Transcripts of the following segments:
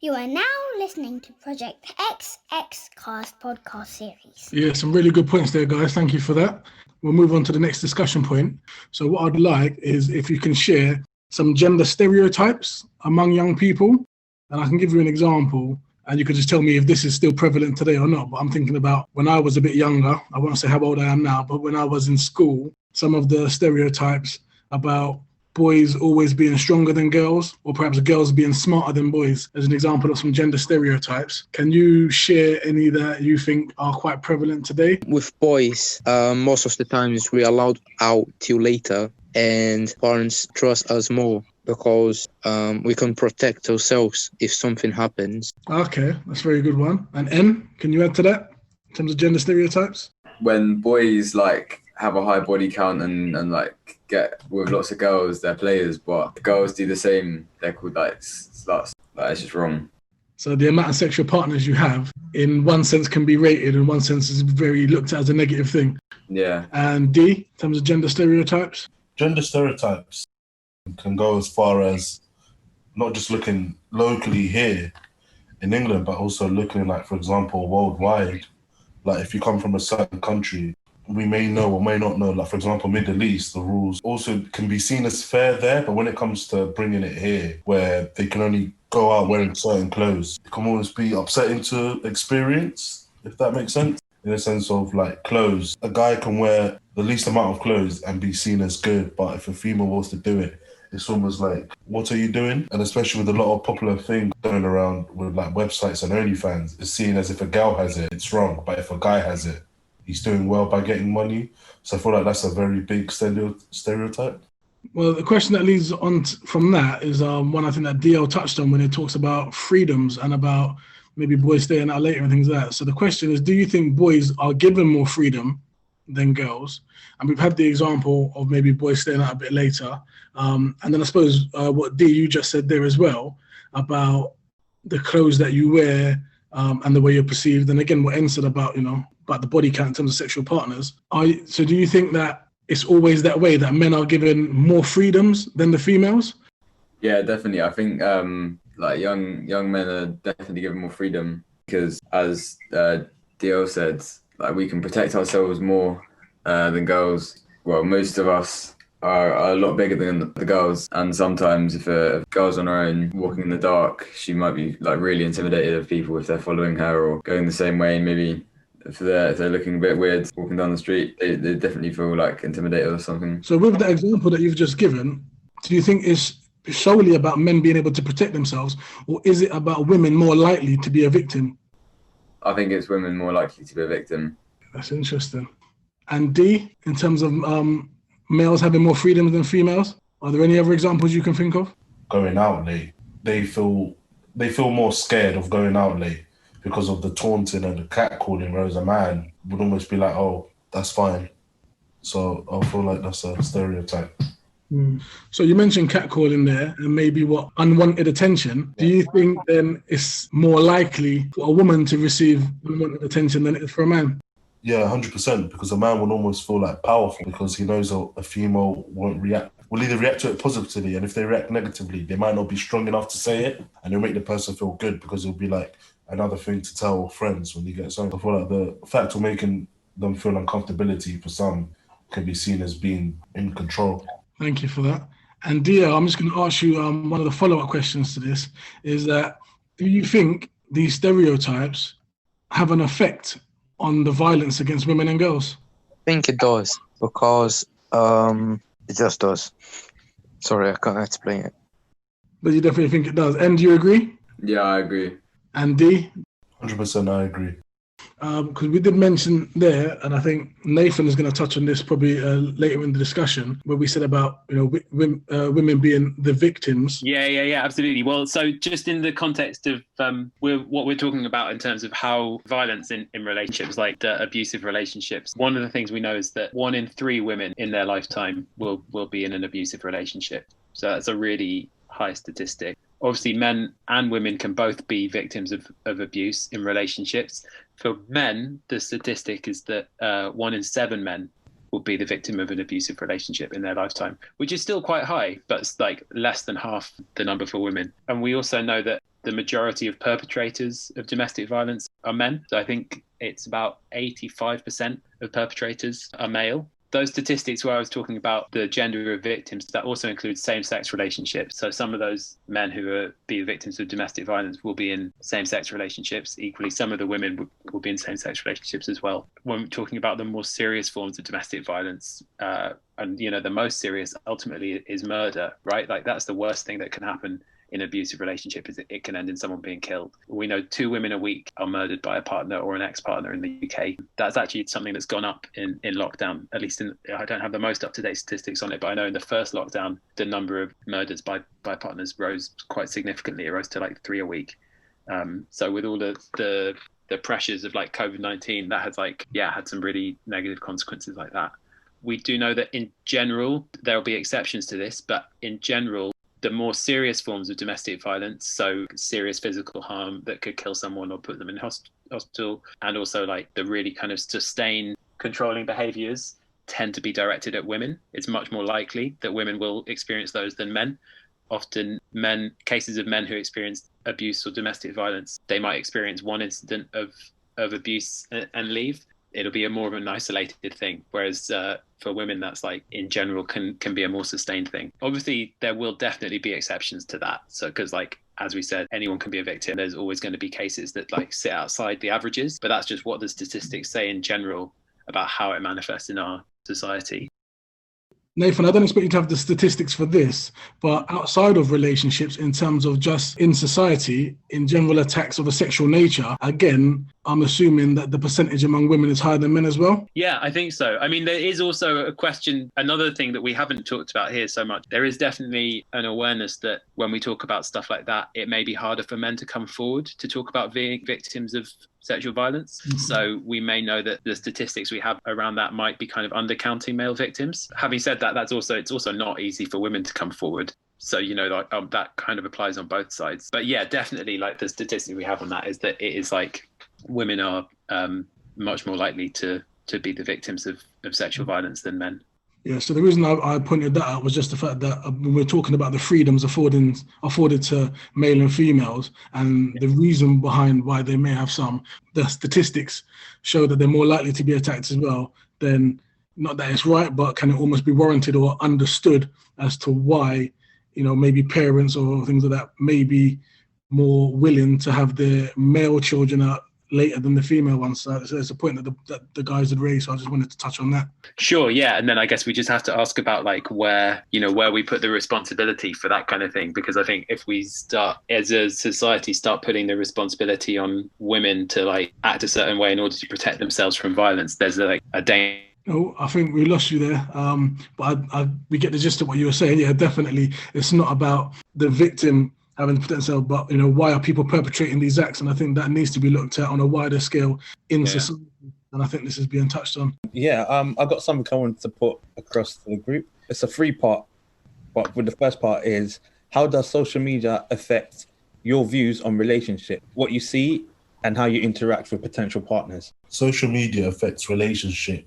You are now listening to Project XX Cast podcast series. Yeah, some really good points there, guys. Thank you for that. We'll move on to the next discussion point. So what I'd like is if you can share some gender stereotypes among young people. And I can give you an example, and you can just tell me if this is still prevalent today or not. But I'm thinking about when I was a bit younger, I won't say how old I am now, but when I was in school, some of the stereotypes about boys always being stronger than girls, or perhaps girls being smarter than boys, as an example of some gender stereotypes. Can you share any that you think are quite prevalent today? With boys, most of the times we're allowed out till later, and parents trust us more because we can protect ourselves if something happens. Okay, that's a very good one. And N, can you add to that in terms of gender stereotypes? When boys have a high body count and get with lots of girls, they're players, but girls do the same, they're called sluts. It's just wrong. So the amount of sexual partners you have, in one sense, can be rated, in one sense, is very looked at as a negative thing. Yeah. And D, in terms of gender stereotypes? Gender stereotypes can go as far as not just looking locally here in England, but also looking for example, worldwide. If you come from a certain country, we may know or may not know, for example, Middle East, the rules also can be seen as fair there, but when it comes to bringing it here, where they can only go out wearing certain clothes, it can always be upsetting to experience, if that makes sense. In a sense of clothes, a guy can wear the least amount of clothes and be seen as good, but if a female wants to do it, it's almost what are you doing? And especially with a lot of popular things going around with websites and OnlyFans, it's seen as if a girl has it, it's wrong. But if a guy has it, he's doing well by getting money. So I feel like that's a very big stereotype. Well, the question that leads on from that is one I think that DL touched on when it talks about freedoms and about maybe boys staying out later and things like that. So the question is, do you think boys are given more freedom than girls? And we've had the example of maybe boys staying out a bit later. And then I suppose what D, you just said there as well, about the clothes that you wear and the way you're perceived. And again, what N said about, about the body count in terms of sexual partners. So do you think that it's always that way, that men are given more freedoms than the females? Yeah, definitely. I think young men are definitely given more freedom because, as DL said, we can protect ourselves more than girls. Well, most of us are a lot bigger than the girls, and sometimes if a girl's on her own walking in the dark, she might be really intimidated of people if they're following her or going the same way. And maybe if they're looking a bit weird walking down the street, they definitely feel intimidated or something. So with the example that you've just given, do you think it's solely about men being able to protect themselves, or is it about women more likely to be a victim? I think it's women more likely to be a victim. That's interesting. And D, in terms of males having more freedom than females, are there any other examples you can think of? Going out late, they feel more scared of going out late because of the taunting and the catcalling, whereas a man would almost be like, oh, that's fine. So I feel like that's a stereotype. So you mentioned catcalling there and maybe unwanted attention. Do you think then it's more likely for a woman to receive unwanted attention than it is for a man? Yeah, 100%, because a man will almost feel powerful because he knows a female will either react to it positively, and if they react negatively, they might not be strong enough to say it, and it'll make the person feel good because it'll be another thing to tell friends when you get something. I feel like the fact of making them feel uncomfortability for some can be seen as being in control. Thank you for that. And Dia, I'm just going to ask you one of the follow-up questions to this, is that do you think these stereotypes have an effect on the violence against women and girls? I think it does, because it just does. Sorry, I can't explain it. But you definitely think it does. And do you agree? Yeah, I agree. And D? 100% I agree. Because we did mention there, and I think Nathan is going to touch on this probably later in the discussion, where we said about women being the victims. Yeah, absolutely. Well, so just in the context of what we're talking about in terms of how violence in relationships, like abusive relationships, one of the things we know is that 1 in 3 women in their lifetime will be in an abusive relationship. So that's a really high statistic. Obviously, men and women can both be victims of abuse in relationships. For men, the statistic is that 1 in 7 men will be the victim of an abusive relationship in their lifetime, which is still quite high, but it's less than half the number for women. And we also know that the majority of perpetrators of domestic violence are men. So I think it's about 85% of perpetrators are male. Those statistics where I was talking about the gender of victims, that also includes same-sex relationships. So some of those men who are being victims of domestic violence will be in same-sex relationships. Equally, some of the women will be in same-sex relationships as well. When we're talking about the more serious forms of domestic violence, and the most serious ultimately is murder, right? Like that's the worst thing that can happen in an abusive relationship, is it can end in someone being killed. We know 2 women a week are murdered by a partner or an ex-partner in the UK. That's actually something that's gone up in lockdown, at least I don't have the most up-to-date statistics on it, but I know in the first lockdown, the number of murders by partners rose quite significantly. It rose to like 3 a week. So with all the pressures of like COVID-19, that has had some really negative consequences like that. We do know that in general, there'll be exceptions to this, but in general, the more serious forms of domestic violence, so serious physical harm that could kill someone or put them in hospital, and also like the really kind of sustained controlling behaviors tend to be directed at women. It's much more likely that women will experience those than men. Often cases of men who experience abuse or domestic violence, they might experience one incident of abuse and leave. It'll be more of an isolated thing, whereas for women, that's like in general can be a more sustained thing. Obviously, there will definitely be exceptions to that. So, because like as we said, anyone can be a victim. There's always going to be cases that like sit outside the averages, but that's just what the statistics say in general about how it manifests in our society. Nathan, I don't expect you to have the statistics for this, but outside of relationships, in terms of just in society, in general attacks of a sexual nature, again, I'm assuming that the percentage among women is higher than men as well? Yeah, I think so. I mean, there is also a question, another thing that we haven't talked about here so much. There is definitely an awareness that when we talk about stuff like that, it may be harder for men to come forward to talk about being victims of sexual violence. Mm-hmm. So we may know that the statistics we have around that might be kind of undercounting male victims. Having said that, it's also not easy for women to come forward. So, that kind of applies on both sides. But yeah, definitely like the statistic we have on that is that it is like women are much more likely to be the victims of sexual violence than men. Yeah, so the reason I pointed that out was just the fact that when we're talking about the freedoms afforded to male and females, and the reason behind why they may have some, the statistics show that they're more likely to be attacked as well. Then, not that it's right, but can it almost be warranted or understood as to why, maybe parents or things like that may be more willing to have their male children out later than the female ones. So it's a point that the guys had raised. So I just wanted to touch on that. Sure, yeah. And then I guess we just have to ask about like where we put the responsibility for that kind of thing. Because I think if we start as a society putting the responsibility on women to like act a certain way in order to protect themselves from violence, there's like a danger. Oh, I think we lost you there. But we get the gist of what you were saying. Yeah, definitely. It's not about the victim having to protect themselves, but why are people perpetrating these acts? And I think that needs to be looked at on a wider scale in society. And I think this is being touched on. Yeah, I've got something I wanted to put across to the group. It's a 3-part, but with the first part is, how does social media affect your views on relationship, what you see and how you interact with potential partners? Social media affects relationship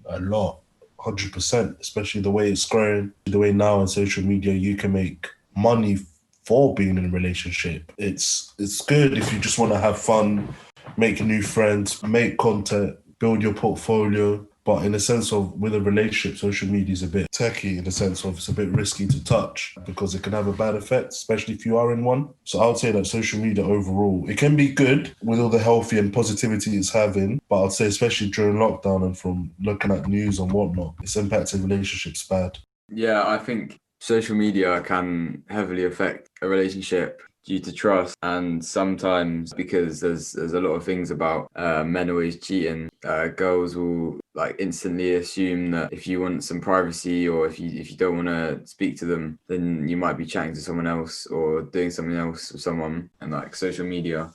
a lot, 100%, especially the way it's growing. The way now on social media you can make money for being in a relationship. It's good if you just want to have fun, make new friends, make content, build your portfolio. But in the sense of with a relationship, social media is a bit techie in the sense of it's a bit risky to touch because it can have a bad effect, especially if you are in one. So I would say that social media overall, it can be good with all the healthy and positivity it's having. But I'd say especially during lockdown and from looking at news and whatnot, it's impacting relationships bad. Yeah, I think social media can heavily affect a relationship due to trust, and sometimes because there's a lot of things about men always cheating, girls will like instantly assume that if you want some privacy or if you don't want to speak to them, then you might be chatting to someone else or doing something else with someone. And like social media,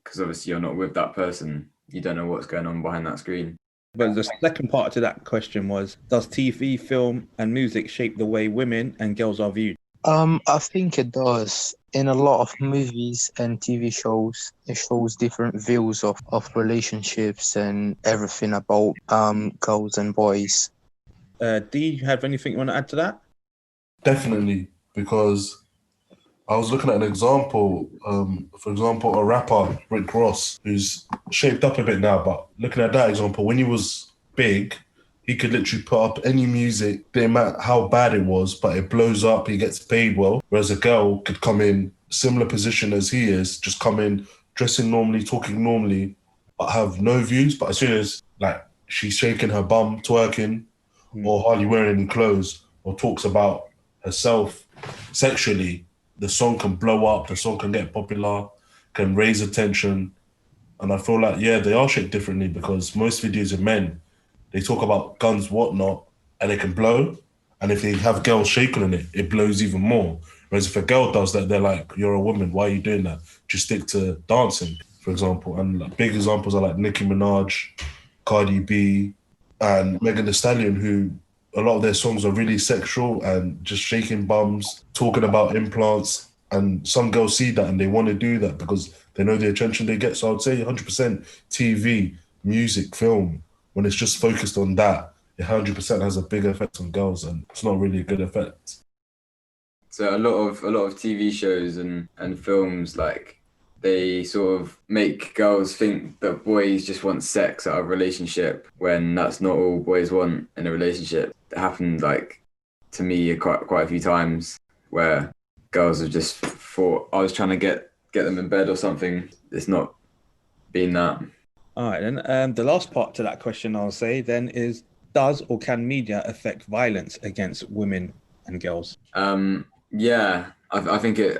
because obviously you're not with that person, you don't know what's going on behind that screen. But the second part to that question was, does TV, film and music shape the way women and girls are viewed? I think it does. In a lot of movies and TV shows, it shows different views of relationships and everything about girls and boys. Do you have anything you want to add to that? Definitely, because I was looking at an example, for example, a rapper, Rick Ross, who's shaped up a bit now, but looking at that example, when he was big, he could literally put up any music, didn't matter how bad it was, but it blows up, he gets paid well. Whereas a girl could come in, similar position as he is, just come in, dressing normally, talking normally, but have no views. But as soon as like she's shaking her bum, twerking, or hardly wearing any clothes, or talks about herself sexually, the song can blow up, the song can get popular, can raise attention. And I feel like, yeah, they are shaped differently because most videos of men, they talk about guns, whatnot, and it can blow. And if they have girls shaking on it, it blows even more. Whereas if a girl does that, they're like, you're a woman, why are you doing that? Just stick to dancing, for example. And like, big examples are like Nicki Minaj, Cardi B, and Megan Thee Stallion, who a lot of their songs are really sexual and just shaking bums, talking about implants. And some girls see that and they want to do that because they know the attention they get. So I would say 100% TV, music, film, when it's just focused on that, it 100% has a big effect on girls, and it's not really a good effect. So a lot of TV shows and films, like, they sort of make girls think that boys just want sex out of a relationship when that's not all boys want in a relationship. It happened, like, to me quite a few times where girls have just thought I was trying to get them in bed or something. It's not been that. All right, then. The last part to that question, I'll say, then, is does or can media affect violence against women and girls? Yeah, I think it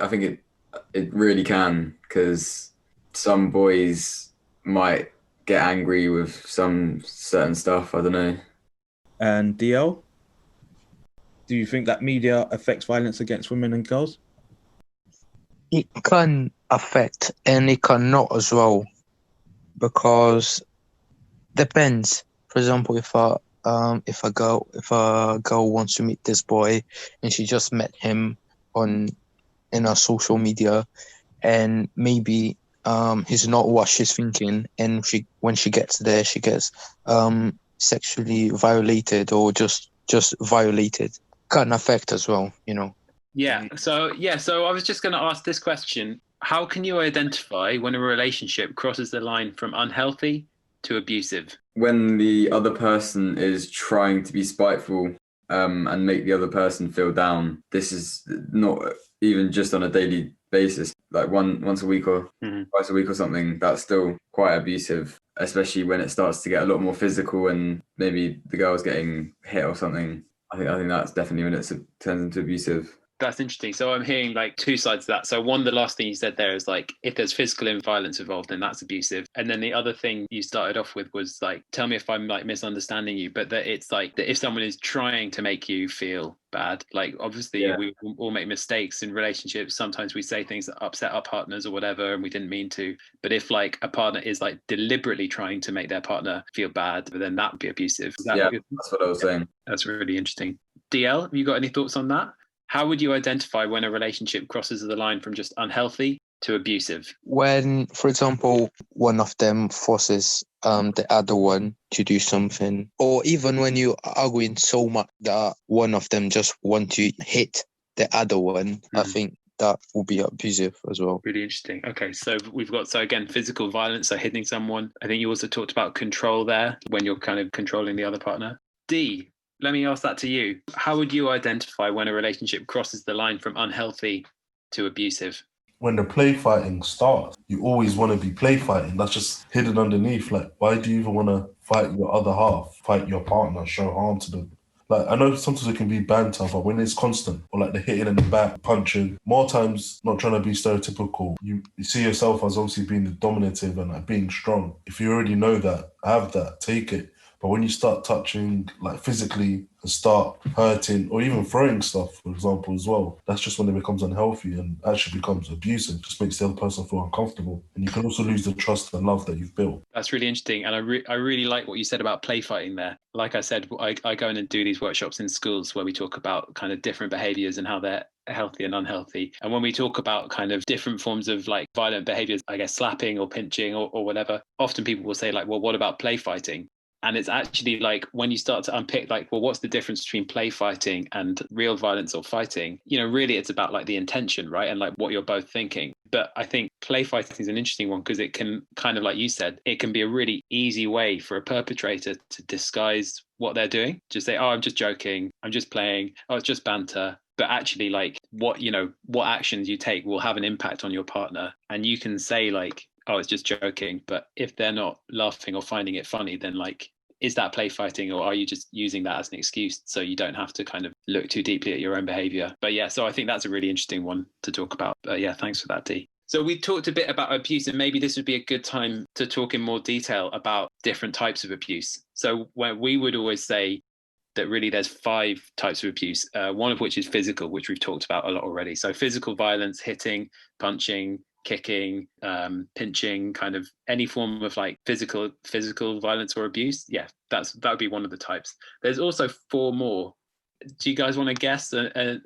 really can, because some boys might get angry with some certain stuff. I don't know. And DL, do you think that media affects violence against women and girls? It can affect and it cannot as well, because depends. For example, if a girl wants to meet this boy and she just met him in our social media, and maybe he's not what she's thinking, and when she gets there she gets sexually violated or just violated, can affect as well, you know. So I was just going to ask this question: how can you identify when a relationship crosses the line from unhealthy to abusive? When the other person is trying to be spiteful and make the other person feel down. This is not even just on a daily basis, like once a week or twice a week or something. That's still quite abusive, especially when it starts to get a lot more physical and maybe the girl's getting hit or something. I think that's definitely when it turns into abusive. That's interesting. So I'm hearing like two sides of that. So one, the last thing you said there is like, if there's physical violence involved, then that's abusive. And then the other thing you started off with was like, tell me if I'm like misunderstanding you, but that it's like that if someone is trying to make you feel bad, like obviously we all make mistakes in relationships. Sometimes we say things that upset our partners or whatever, and we didn't mean to. But if like a partner is like deliberately trying to make their partner feel bad, then that would be abusive. That's what I was saying. That's really interesting. DL, have you got any thoughts on that? How would you identify when a relationship crosses the line from just unhealthy to abusive? When, for example, one of them forces the other one to do something, or even when you're arguing so much that one of them just want to hit the other one, I think that will be abusive as well. Really interesting. Okay, so we've got, so again, physical violence, so hitting someone. I think you also talked about control there, when you're kind of controlling the other partner. D, let me ask that to you. How would you identify when a relationship crosses the line from unhealthy to abusive? When the play fighting starts, you always want to be play fighting. That's just hidden underneath. Like, why do you even want to fight your other half, fight your partner, show harm to them? Like, I know sometimes it can be banter, but when it's constant, or like the hitting in the back, punching, more times, not trying to be stereotypical, you see yourself as obviously being the dominative and like being strong. If you already know that, have that, take it. But when you start touching, like physically, and start hurting or even throwing stuff, for example, as well, that's just when it becomes unhealthy and actually becomes abusive. It just makes the other person feel uncomfortable. And you can also lose the trust and love that you've built. That's really interesting. And I really like what you said about play fighting there. Like I said, I go in and do these workshops in schools where we talk about kind of different behaviors and how they're healthy and unhealthy. And when we talk about kind of different forms of like violent behaviors, I guess slapping or pinching or whatever, often people will say like, well, what about play fighting? And it's actually like when you start to unpick, like, well, what's the difference between play fighting and real violence or fighting? You know, really it's about like the intention, right? And like what you're both thinking. But I think play fighting is an interesting one because it can kind of, like you said, it can be a really easy way for a perpetrator to disguise what they're doing. Just say, oh, I'm just joking. I'm just playing. Oh, it's just banter. But actually, like, what actions you take will have an impact on your partner. And you can say like, oh, it's just joking. But if they're not laughing or finding it funny, then like, is that play fighting, or are you just using that as an excuse so you don't have to kind of look too deeply at your own behavior? But yeah, so I think that's a really interesting one to talk about. But yeah, thanks for that, Dee. So we talked a bit about abuse, and maybe this would be a good time to talk in more detail about different types of abuse. So where we would always say that really there's 5 types of abuse, one of which is physical, which we've talked about a lot already. So physical violence, hitting, punching, kicking, pinching, kind of any form of like physical violence or abuse. Yeah, that would be one of the types. There's also 4 more. Do you guys want to guess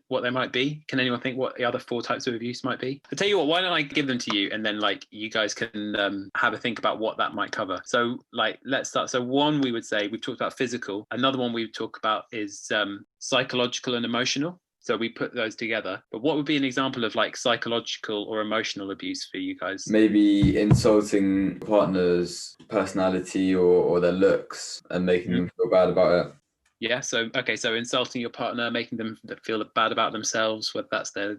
what they might be? Can anyone think what the other 4 types of abuse might be? I'll tell you what, why don't I give them to you, and then like you guys can have a think about what that might cover. So like, let's start. So one, we would say, we've talked about physical. Another one we would talk about is psychological and emotional. So we put those together. But what would be an example of like psychological or emotional abuse for you guys? Maybe insulting partner's personality or their looks and making them feel bad about it. Yeah. So, okay. So insulting your partner, making them feel bad about themselves, whether that's their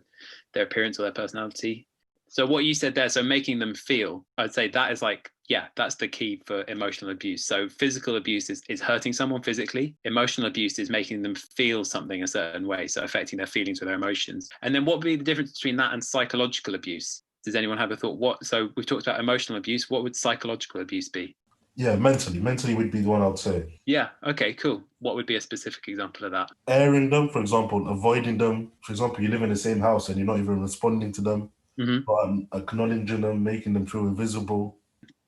appearance or their personality. So what you said there, so making them feel, I'd say that is like, yeah, that's the key for emotional abuse. So physical abuse is hurting someone physically. Emotional abuse is making them feel something a certain way, so affecting their feelings or their emotions. And then what would be the difference between that and psychological abuse? Does anyone have a thought? So we've talked about emotional abuse. What would psychological abuse be? Yeah, mentally would be the one I'd say. Yeah, okay, cool. What would be a specific example of that? Airing them, for example, avoiding them. For example, you live in the same house and you're not even responding to them, but acknowledging them, making them feel invisible,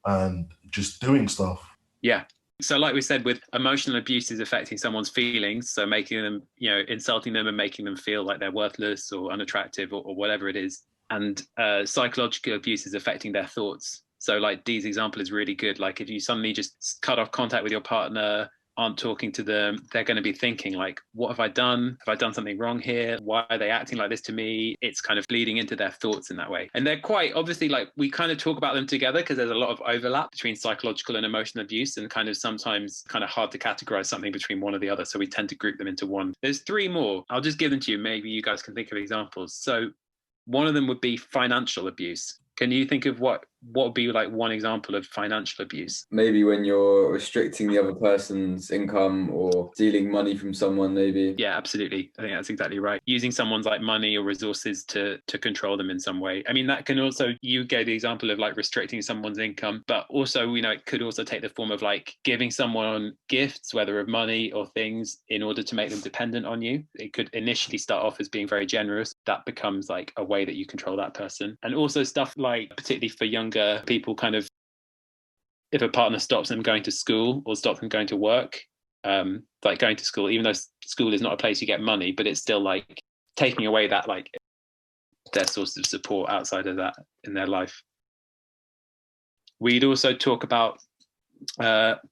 and just doing stuff. Yeah. So like we said, with emotional abuse is affecting someone's feelings, so making them, insulting them and making them feel like they're worthless or unattractive or whatever it is. And psychological abuse is affecting their thoughts. So like Dee's example is really good. Like if you suddenly just cut off contact with your partner, aren't talking to them, they're going to be thinking like, what have I done? Have I done something wrong here? Why are they acting like this to me? It's kind of bleeding into their thoughts in that way. And they're quite obviously, like, we kind of talk about them together because there's a lot of overlap between psychological and emotional abuse, and kind of sometimes kind of hard to categorize something between one or the other. So we tend to group them into one. There's 3 more. I'll just give them to you. Maybe you guys can think of examples. So one of them would be financial abuse. Can you think of what would be like one example of financial abuse? Maybe when you're restricting the other person's income or stealing money from someone, maybe. Yeah, absolutely. I think that's exactly right. Using someone's like money or resources to control them in some way. I mean, that can also, you gave the example of like restricting someone's income, but also, it could also take the form of like giving someone gifts, whether of money or things, in order to make them dependent on you. It could initially start off as being very generous. That becomes like a way that you control that person. And also stuff like, particularly for younger people, kind of, if a partner stops them going to school or stops them going to work, like going to school, even though school is not a place you get money, but it's still like taking away that, like, their source of support outside of that in their life. We'd also talk about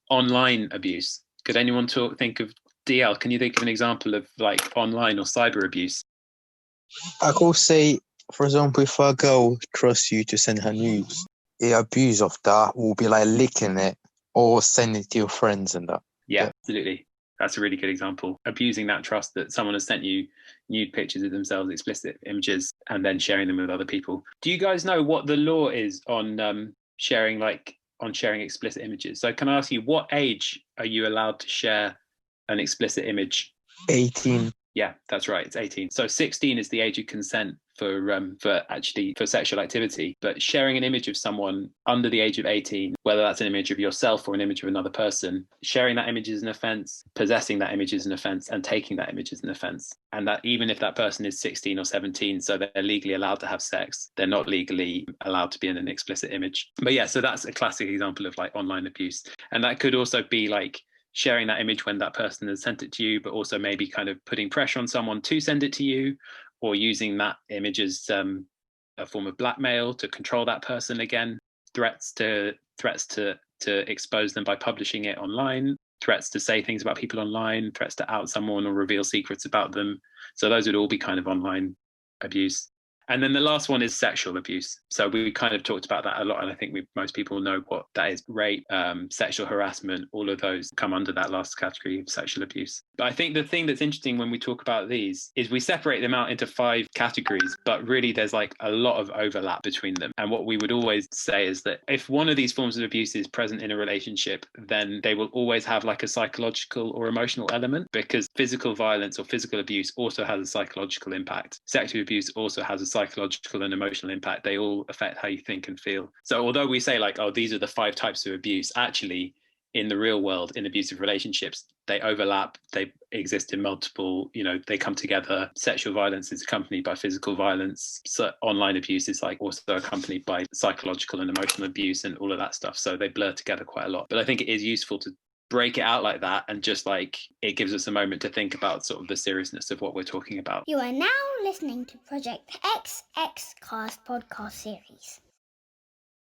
online abuse. Could anyone think of, DL, can you think of an example of like online or cyber abuse? I could say, for example, if a girl trusts you to send her news, the abuse of that will be like leaking it or sending it to your friends and that. Yeah, absolutely. That's a really good example. Abusing that trust that someone has sent you nude pictures of themselves, explicit images, and then sharing them with other people. Do you guys know what the law is on sharing explicit images? So can I ask you, what age are you allowed to share an explicit image? 18. Yeah, that's right. It's 18. So 16 is the age of consent for sexual activity. But sharing an image of someone under the age of 18, whether that's an image of yourself or an image of another person, sharing that image is an offence, possessing that image is an offence, and taking that image is an offence. And that even if that person is 16 or 17, so they're legally allowed to have sex, they're not legally allowed to be in an explicit image. But yeah, so that's a classic example of like online abuse. And that could also be like sharing that image when that person has sent it to you, but also maybe kind of putting pressure on someone to send it to you, or using that image as a form of blackmail to control that person again, threats to expose them by publishing it online. threats to say things about people online, threats to out someone or reveal secrets about them. So those would all be kind of online abuse. And then the last one is sexual abuse. So we kind of talked about that a lot, and I think most people know what that is. Rape, sexual harassment, all of those come under that last category of sexual abuse. But I think the thing that's interesting when we talk about these is we separate them out into 5 categories, but really there's like a lot of overlap between them. And what we would always say is that if one of these forms of abuse is present in a relationship, then they will always have like a psychological or emotional element, because physical violence or physical abuse also has a psychological impact. Sexual abuse also has a psychological and emotional impact. They all affect how you think and feel. So although we say like, oh, these are the 5 types of abuse, actually in the real world, in abusive relationships, they overlap, they exist in multiple, they come together. Sexual violence is accompanied by physical violence. So online abuse is like also accompanied by psychological and emotional abuse and all of that stuff. So they blur together quite a lot. But I think it is useful to break it out like that, and just like it gives us a moment to think about sort of the seriousness of what we're talking about. You are now listening to Project XX Cast podcast series.